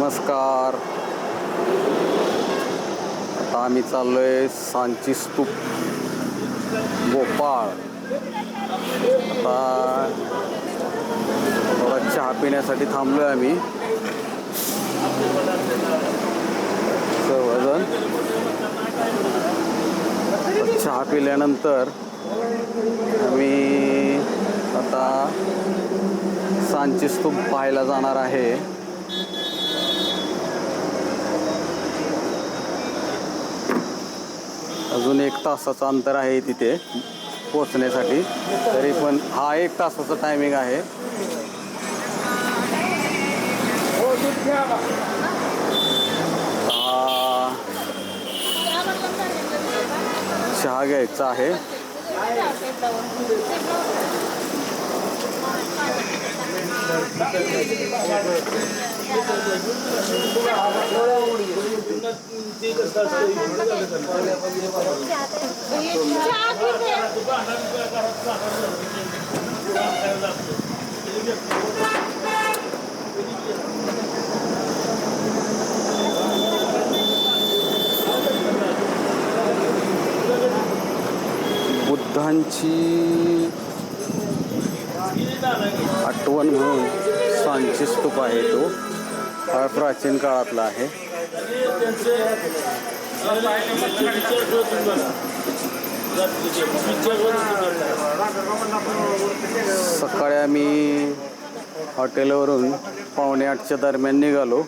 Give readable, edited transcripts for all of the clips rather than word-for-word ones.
नमस्कार. आता आम्ही चाललोय सांची स्तूप भोपाळ. आता थोडा चहा पिण्यासाठी थांबलोय आम्ही सर्वजण. चहा पिल्यानंतर आम्ही आता सांची स्तूप पाहायला जाणार आहे. अजून 1 तासाचं अंतर आहे तिथे पोचण्यासाठी. तरी पण हा 1 तासाचा टायमिंग आहे. चहा घ्यायचा आहे. बुद्धांची आठवण म्हणून सांची स्तूप आहे. तो फार प्राचीन काळातला आहे. सकाळी आम्ही हॉटेलवरून 7:45च्या दरम्यान निघालो.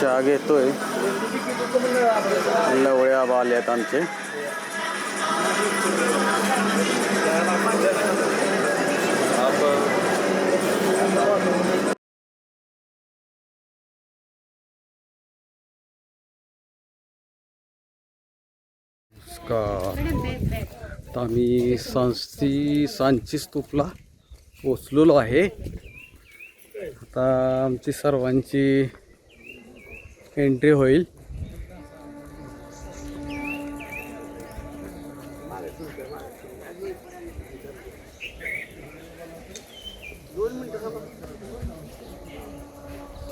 चहा घेतोय. लवळे आबा आले आहेत आमचे. आता आम्ही सांची स्तूपला पोचलेलो आहे. आता आमची सर्वांची एंट्री होईल.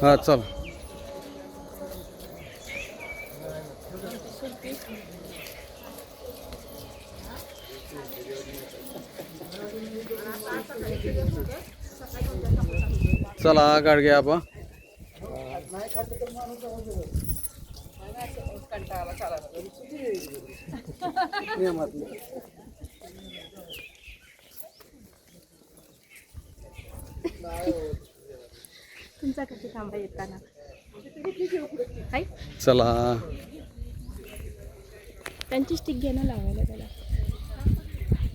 हा चल. चला गाडगे आबा. तुमचा कशी थांबा येताना चला. त्यांची स्टिक घे ना लावायला त्याला.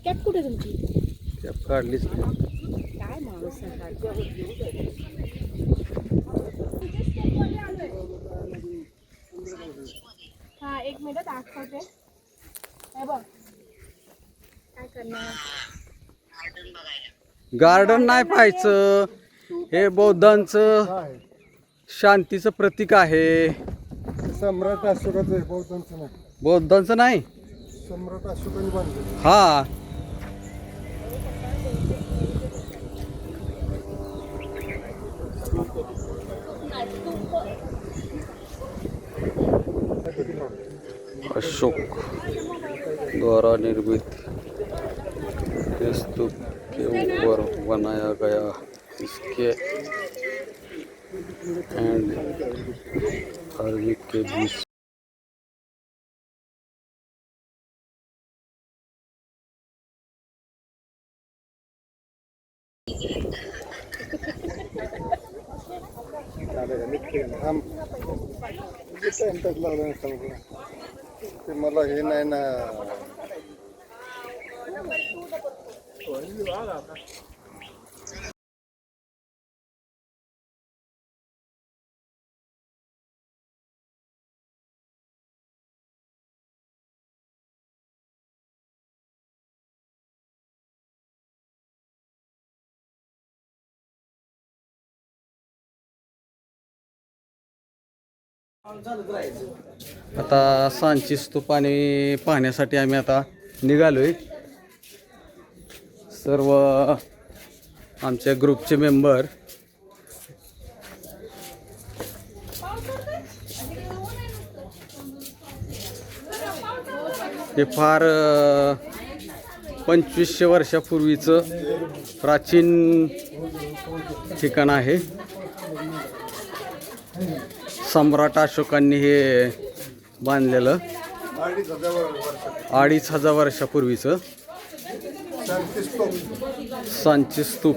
कॅप कुठे तुमची? कॅप काढलीच काय माणूस हा 1 मिनिट दाखवते. हे बघ काय करणार. गार्डन नाही पाहायचं. हे बौद्धांचं शांतीचं प्रतीक आहे. सम्राट अशोकाचं बौद्धांचं नाही. बौद्धांचं नाही. सम्राट अशोकाने बांधलं. हा अशोक द्वारा निर्मित ये स्तूप के ऊपर बनाया गया. इसके एंड धार्मिक के बीच मला हे नाही ना. आता सांची स्तूप आणि पाहण्यासाठी आम्ही आता निघालोय. सर्व आमच्या ग्रुपचे मेंबर हे फार 2500 वर्षापूर्वीचं प्राचीन ठिकाण आहे. सम्राट अशोकांनी हे बांधलेलं 2500 वर्षापूर्वीचं सांची स्तूप.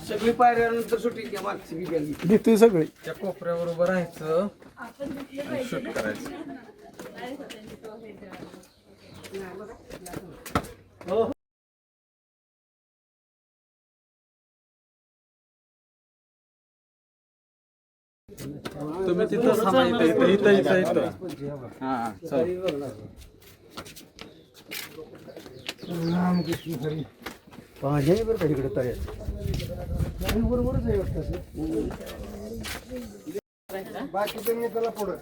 सगळी पायऱ्यानंतर सुटी घ्या मागची घेतोय सगळे. त्या कोपऱ्याबरोबर राहायचं आणि शूट करायचं. तुम्ही तिथं थांबायचं. इथं हां चल. पाणी आहे बरं का इकडे तयार. बरोबरच आहे वाटतं. बाकीचं मी त्याला पुढं